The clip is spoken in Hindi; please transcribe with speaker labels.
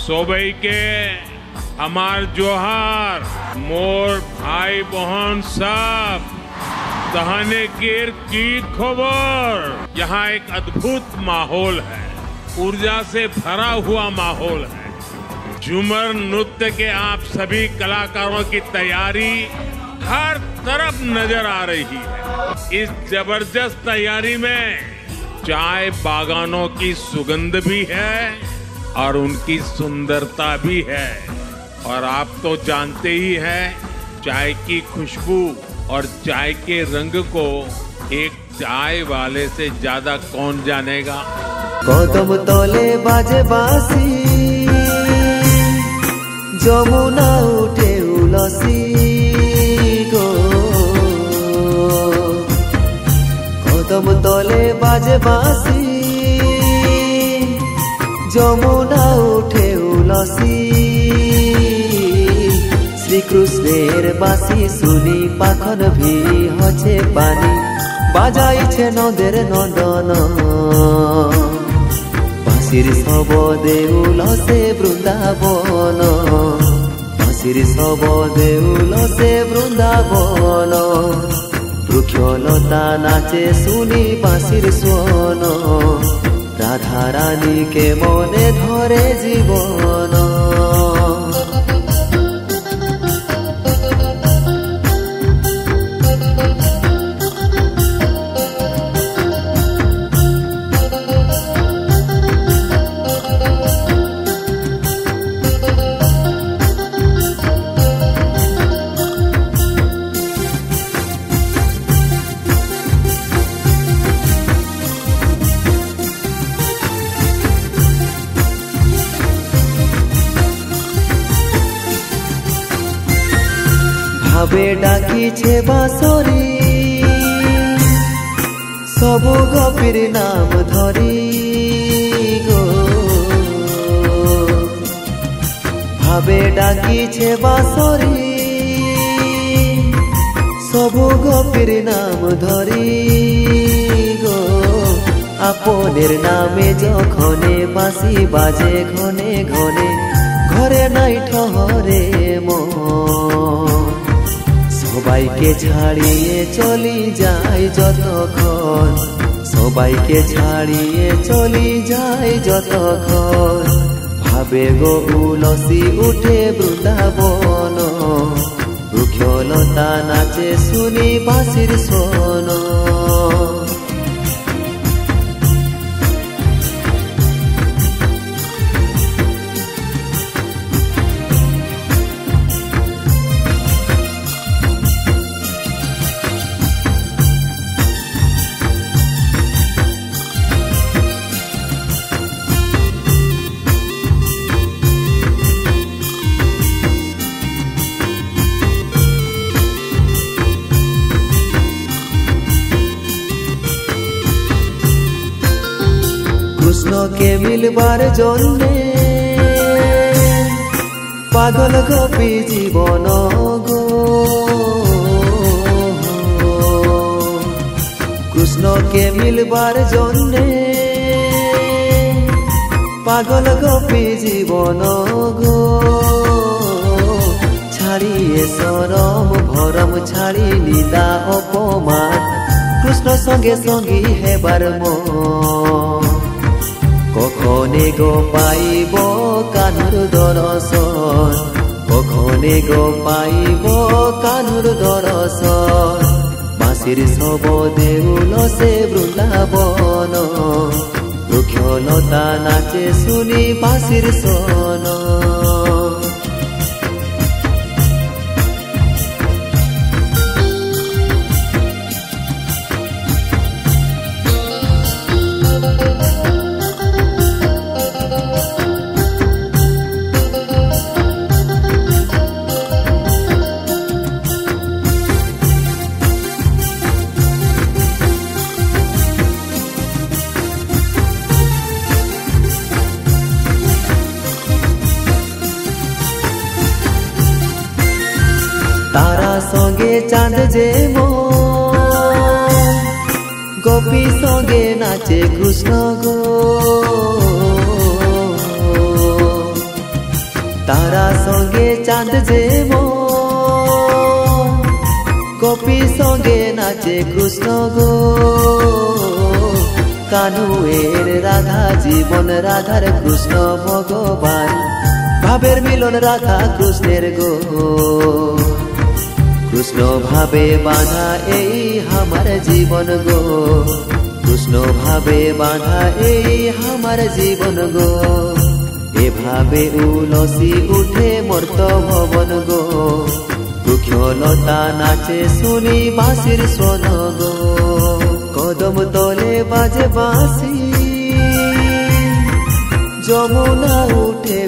Speaker 1: সবাইকে আমার জোহার। মোর ভাই বহন সব कहने की खबर। यहाँ एक अद्भुत माहौल है, ऊर्जा से भरा हुआ माहौल है। झूमर नृत्य के आप सभी कलाकारों की तैयारी हर तरफ नजर आ रही है। इस जबरदस्त तैयारी में चाय बागानों की सुगंध भी है और उनकी सुंदरता भी है। और आप तो जानते ही हैं, चाय की खुशबू और चाय के रंग को एक चाय वाले से ज्यादा कौन जानेगा।
Speaker 2: कदम तले बाजे बासी, जमुना उठे उलसी गो। कदम तले बाजे बासी, जमुना उठे उलसी। श्री कृष्णेर बासी सुनी पाखन भी हछे पानी, बाजाइछे नंदेर नंदन। बासिर शबदे उलसे बृंदावन, बासिर शबदे उलसे बृंदावन। वृक्षलता नाचे सुनी बासिर स्वन, राधा रानी के मने धरे जीवन। ভাবে ডাকিছে বাঁশরি, সবু গোপীর নাম ধরি গো। ভাবে ডাকিছে বাঁশরি, সবু গোপীর নাম ধরি গো। আপনের নামে যখনে বাঁশি বাজে ঘনে ঘনে, ঘরে নাই ঠহরে মন। সবাইকে ছাড়িয়ে চলি যাই যতক্ষণ, সবাইকে ছাড়িয়ে চলি যাই যতক্ষণ। ভাবে গো উলসি উঠে বৃন্দাবন, বৃক্ষলতা নাচে শুনি বাঁশির স্বন। कृष्ण के मिलबार जन्मे पागल गोपी जीवन गो। कृष्ण के मिलबार जन्मे पागल गोपी जीवन गो। छाड़िए सरम भरम छाड़ी निंदा अपमान, कृष्ण संगे संगी हेबार मन। কখনে গো পাইব কানুর দর্শন, কখনে গো পাইব কানুর দর্শন। বাঁশির শবদে উলসে বৃন্দাবন, বৃক্ষলতা নাচে শুনি বাঁশির স্বন। तारा संगे चांद जे गोपी संगे नाचे कृष्ण गो। তারা সঙ্গে চাঁদ যে গোপী সঙ্গে নাচে কৃষ্ণ গো কানুয়ের রাধা জীবন রাধার কৃষ্ণ ভগবান ভাবের মিলন রাধা কৃষ্ণের গো কৃষ্ণ ভাবে বাঁধা এই আমার জীবন গো কৃষ্ণ ভাবে বাঁধা এই আমার জীবন গো এভাবে উলসি উঠে মর্ত ভবন গো বৃক্ষলতা নাচে শুনি বাঁশির স্বন গো কদম তলে বাজে বাঁশি যমুনা উঠে